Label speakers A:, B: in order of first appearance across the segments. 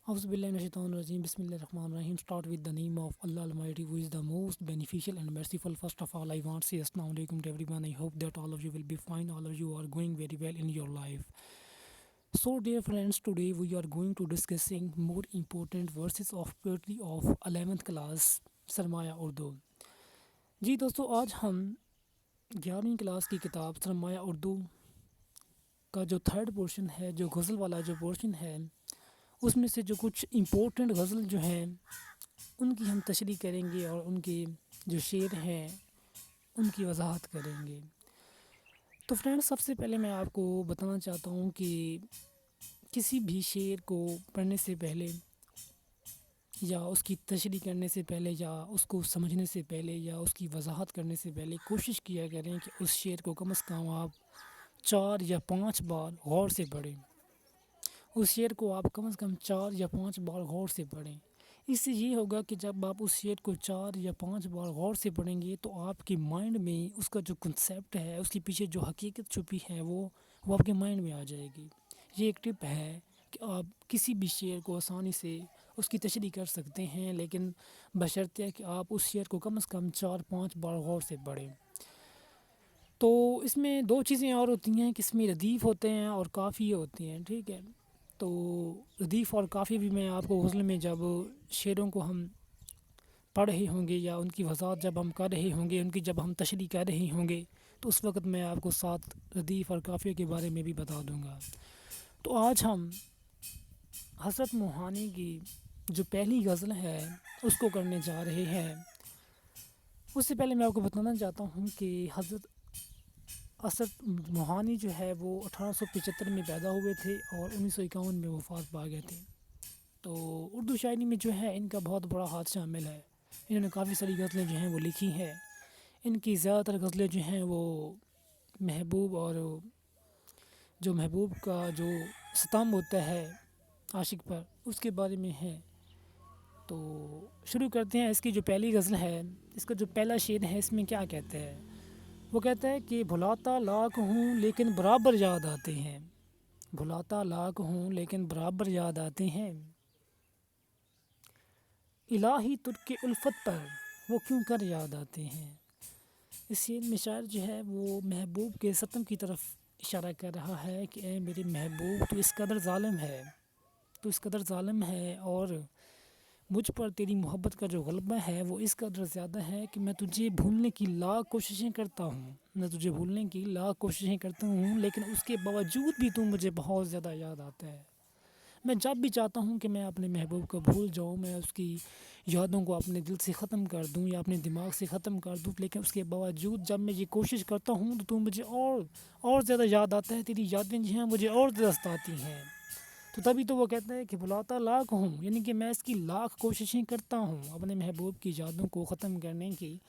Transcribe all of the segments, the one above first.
A: Auzu billahi minash shaitanir rajeem. Bismillahir Rahmanir Rahim. Start with the name of Allah Almighty, who is the most beneficial and merciful. First of all, I want to say Assalamu alaikum to everyone. I hope that all of you will be fine. All of you are going very well in your life. So, dear friends, today we are going to discussing more important verses of poetry of 11th class सरमाया Urdu. जी दोस्तों, आज हम 11वीं class की किताब सरमाया उर्दू का जो third portion है, जो गज़ल वाला जो पोर्शन है, उसमें से जो कुछ इम्पोर्टेंट गज़ल जो हैं उनकी हम तशरीह करेंगे और उनके जो शेर हैं उनकी वजाहत करेंगे. तो फ्रेंड्स, सबसे पहले मैं आपको बताना चाहता हूँ कि किसी भी शेर को पढ़ने से पहले या उसकी तशरीह करने से पहले या उसको समझने से पहले या उसकी वजाहत करने से पहले कोशिश किया करें कि उस शेर को कम से कम आप 4 या 5 बार गौर से पढ़ें. उस शेर को आप कम से कम 4 या 5 बार गौर से पढ़ें. इससे ये होगा कि जब आप उस शेर को 4 या 5 बार गौर से पढ़ेंगे तो आपके माइंड में उसका जो कंसेप्ट है, उसके पीछे जो हकीकत छुपी है वो आपके माइंड में आ जाएगी. ये एक टिप है कि आप किसी भी शेर को आसानी से उसकी तशरीह कर सकते हैं, लेकिन बशर्ते कि आप उस शेर को कम से कम 4-5 बार गौर से पढ़ें. तो इसमें 2 चीज़ें और होती हैं कि इसमें रदीफ़ होते हैं और काफ़िए होते हैं, ठीक है. तो रदीफ़ और काफ़ी भी मैं आपको गज़ल में जब शेरों को हम पढ़ रहे होंगे या उनकी वज़ाहत जब हम कर रहे होंगे, उनकी जब हम तशरीह कर रहे होंगे, तो उस वक़्त मैं आपको साथ रदीफ़ और काफ़िए के बारे में भी बता दूँगा. तो आज हम हज़रत मोहानी की जो पहली गज़ल है उसको करने जा रहे हैं. उससे पहले मैं आपको बताना चाहता हूँ कि हज़रत मोहानी जो है वो 1875 में पैदा हुए थे और 1951 में वफ़ात पा गए थे. तो उर्दू शायरी में जो है इनका बहुत बड़ा हाथ शामिल है. इन्होंने काफ़ी सारी गज़लें जो हैं वो लिखी हैं. इनकी ज़्यादातर गज़लें जो हैं वो महबूब और जो महबूब का जो सितम होता है आशिक पर, उसके बारे में है. तो शुरू करते हैं. इसकी जो पहली गज़ल है, इसका जो पहला शेर है, इसमें क्या कहते हैं. वो कहता है कि भुलाता लाख हूँ लेकिन बराबर याद आते हैं. भुलाता लाख हूँ लेकिन बराबर याद आते हैं. इलाही तुर्क उल्फत पर वो क्यों कर याद आते हैं. इस शेर में शायर जो है वो महबूब के सितम की तरफ इशारा कर रहा है कि ए मेरे महबूब, तो इस कदर ज़ालिम है, तो इस कदर ज़ालिम है और मुझ पर तेरी मोहब्बत का जो गलबा है वो इस कदर ज़्यादा है कि मैं तुझे भूलने की लाख कोशिशें करता हूँ. मैं तुझे भूलने की लाख कोशिशें करता हूँ, लेकिन उसके बावजूद भी तू मुझे बहुत ज़्यादा याद आता है. मैं जब भी चाहता हूँ कि मैं अपने महबूब को भूल जाऊँ, मैं उसकी यादों को अपने दिल से ख़त्म कर दूँ या अपने दिमाग से ख़त्म कर दूँ, लेकिन उसके बावजूद जब मैं ये कोशिश करता हूँ तो तू मुझे और ज़्यादा याद आता है. तेरी यादें जो हैं मुझे और ज़्यादा सताती हैं. तो तभी तो वो कहता है कि भुलाता लाख हूँ, यानी कि मैं इसकी लाख कोशिशें करता हूँ अपने महबूब की यादों को ख़त्म करने की.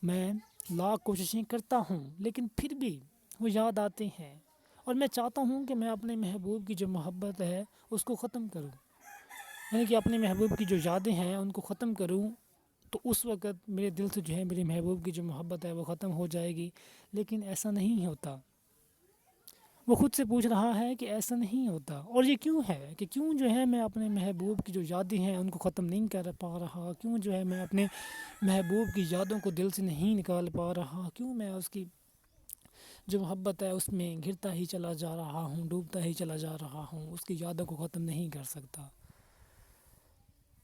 A: मैं लाख कोशिशें करता हूँ लेकिन फिर भी वो याद आते हैं और मैं चाहता हूँ कि मैं अपने महबूब की जो मोहब्बत है उसको ख़त्म करूँ, यानी कि अपने महबूब की जो यादें हैं उनको ख़त्म करूँ. तो उस वक़्त मेरे दिल से जो है मेरे महबूब की जो मोहब्बत है वो ख़त्म हो जाएगी. लेकिन ऐसा नहीं होता. वो ख़ुद से पूछ रहा है कि ऐसा नहीं होता. और ये क्यों है कि क्यों जो है मैं अपने महबूब की जो यादें हैं उनको ख़त्म नहीं कर पा रहा. क्यों जो है मैं अपने महबूब की यादों को दिल से नहीं निकाल पा रहा. क्यों मैं उसकी जो मोहब्बत है उसमें घिरता ही चला जा रहा हूँ, डूबता ही चला जा रहा हूँ, उसकी यादों को ख़त्म नहीं कर सकता.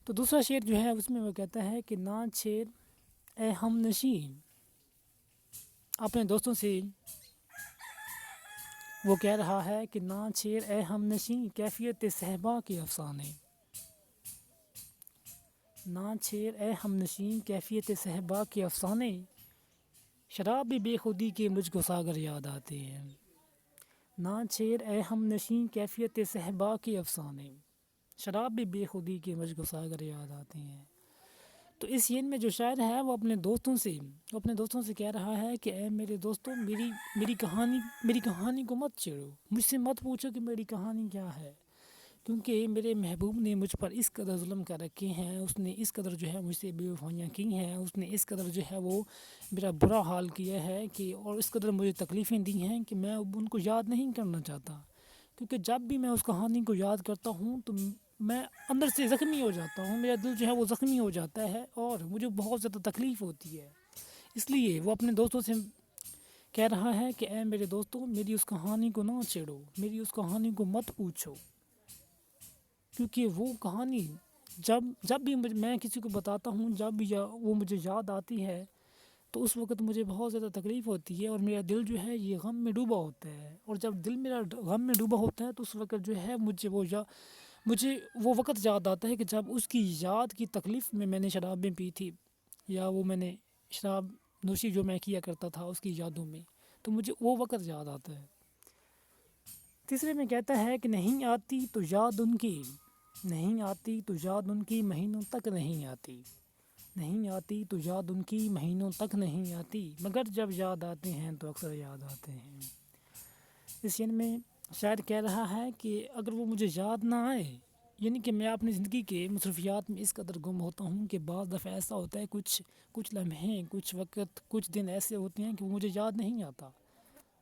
A: तो दूसरा शेर जो है उसमें वो कहता है कि ना छेड़ ए हमनशी, अपने दोस्तों से वो कह रहा है कि ना छेड़ ए हमनशी कैफियत सहबा के अफसाने. ना छेड़ ए हमनशी कैफियत सहबा के अफसाने, शराब भी बेखुदी के मुझको सागर याद आते हैं. ना छेड़ ए हमनशी कैफियत सहबा के अफसाने, शराब भी बेखुदी के मुझको सागर याद आते हैं. तो इस शेर में जो शायर है वो अपने दोस्तों से कह रहा है कि ए मेरे दोस्तों, मेरी कहानी को मत छेड़ो. मुझसे मत पूछो कि मेरी कहानी क्या है, क्योंकि मेरे महबूब ने मुझ पर इस कदर जुल्म कर रखे हैं. उसने इस कदर जो है मुझसे बेवफाइयाँ की हैं. उसने इस कदर जो है वो मेरा बुरा हाल किया है कि और इस कदर मुझे तकलीफ़ें दी हैं कि मैं उनको याद नहीं करना चाहता. क्योंकि जब भी मैं उस कहानी को याद करता हूँ तो میں اندر سے زخمی ہو جاتا ہوں، میرا دل جو ہے وہ زخمی ہو جاتا ہے اور مجھے بہت زیادہ تکلیف ہوتی ہے۔ اس لیے وہ اپنے دوستوں سے کہہ رہا ہے کہ اے میرے دوستوں، میری اس کہانی کو نہ چھیڑو، میری اس کہانی کو مت پوچھو، کیونکہ وہ کہانی جب جب بھی میں کسی کو بتاتا ہوں، جب بھی وہ مجھے یاد آتی ہے تو اس وقت مجھے بہت زیادہ تکلیف ہوتی ہے اور میرا دل جو ہے یہ غم میں ڈوبا ہوتا ہے، اور جب دل میرا غم میں ڈوبا ہوتا ہے تو اس وقت جو ہے مجھے وہ وقت یاد آتا ہے کہ جب اس کی یاد کی تکلیف میں نے شرابیں پی تھی، یا وہ میں نے شراب نوشی جو میں کیا کرتا تھا اس کی یادوں میں، تو مجھے وہ وقت یاد آتا ہے۔ تیسرے میں کہتا ہے کہ نہیں آتی تو یاد ان کی، نہیں آتی تو یاد ان کی مہینوں تک نہیں آتی، نہیں آتی تو یاد ان کی مہینوں تک نہیں آتی، مگر جب یاد آتے ہیں تو اکثر یاد آتے ہیں۔ اس شعر میں شاعر کہہ رہا ہے کہ اگر وہ مجھے یاد نہ آئے، یعنی کہ میں اپنی زندگی کے مصروفیات میں اس قدر گم ہوتا ہوں کہ بعض دفعہ ایسا ہوتا ہے، کچھ لمحے، کچھ وقت، کچھ دن ایسے ہوتے ہیں کہ وہ مجھے یاد نہیں آتا،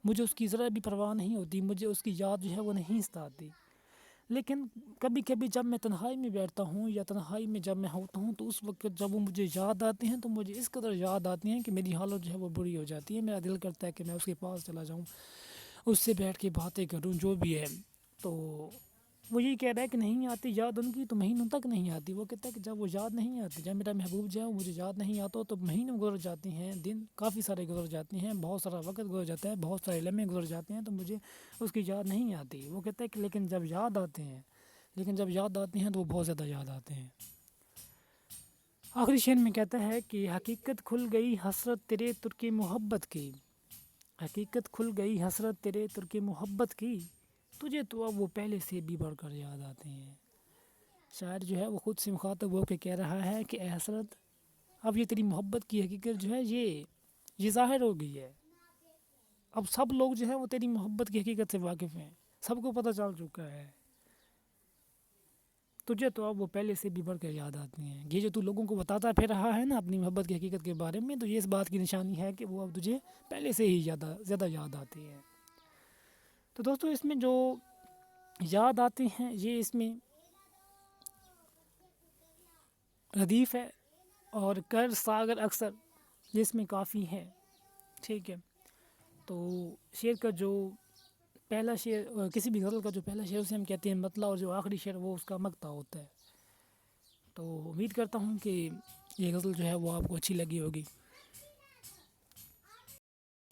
A: مجھے اس کی ذرا بھی پرواہ نہیں ہوتی، مجھے اس کی یاد جو ہے وہ نہیں ستاتی۔ لیکن کبھی کبھی جب میں تنہائی میں بیٹھتا ہوں یا تنہائی میں جب میں ہوتا ہوں تو اس وقت جب وہ مجھے یاد آتے ہیں تو مجھے اس قدر یاد آتی ہیں کہ میری حالت جو ہے وہ بری ہو جاتی ہے، میرا دل کرتا ہے کہ میں اس کے پاس چلا جاؤں، اس سے بیٹھ کے باتیں کروں، جو بھی ہے۔ تو وہ یہی کہہ رہا ہے کہ نہیں آتی یاد ان کی تو مہینوں تک نہیں آتی۔ وہ کہتا ہے کہ جب وہ یاد نہیں آتی، جب میرا محبوب جو ہے وہ مجھے یاد نہیں آتا تو مہینے گزر جاتے ہیں، دن کافی سارے گزر جاتے ہیں، بہت سارا وقت گزر جاتا ہے، بہت سارے لمحے گزر جاتے ہیں تو مجھے اس کی یاد نہیں آتی۔ وہ کہتا ہے کہ لیکن جب یاد آتے ہیں تو وہ بہت زیادہ یاد آتے ہیں۔ آخری شعر میں کہتا ہے کہ حقیقت کھل گئی حسرت تیرے ترک محبت کی، حقیقت کھل گئی حسرت تیرے ترک محبت کی، تجھے تو اب وہ پہلے سے بھی بڑھ کر یاد آتے ہیں۔ شاعر جو ہے وہ خود سے مخاطب ہو کے کہہ رہا ہے کہ اے حسرت، اب یہ تیری محبت کی حقیقت جو ہے یہ ظاہر ہو گئی ہے، اب سب لوگ جو ہے وہ تیری محبت کی حقیقت سے واقف ہیں، سب کو پتہ چل چکا ہے، تجھے تو اب وہ پہلے سے بھی بڑھ کر یاد آتے ہیں۔ یہ جو تو لوگوں کو بتاتا پھر رہا ہے نا اپنی محبت کی حقیقت کے بارے میں، تو یہ اس بات کی نشانی ہے کہ وہ اب تجھے پہلے سے ہی زیادہ یاد آتی ہے۔ تو دوستو اس میں جو یاد آتے ہیں یہ اس میں ردیف ہے، اور کر ساگر اکثر یہ اس میں کافی ہے، ٹھیک ہے۔ تو شعر کا جو پہلا شعر، کسی بھی غزل کا جو پہلا شعر اسے ہم کہتے ہیں مطلع، اور جو آخری شعر وہ اس کا مقطع ہوتا ہے۔ تو امید کرتا ہوں کہ یہ غزل جو ہے وہ آپ کو اچھی لگی ہوگی۔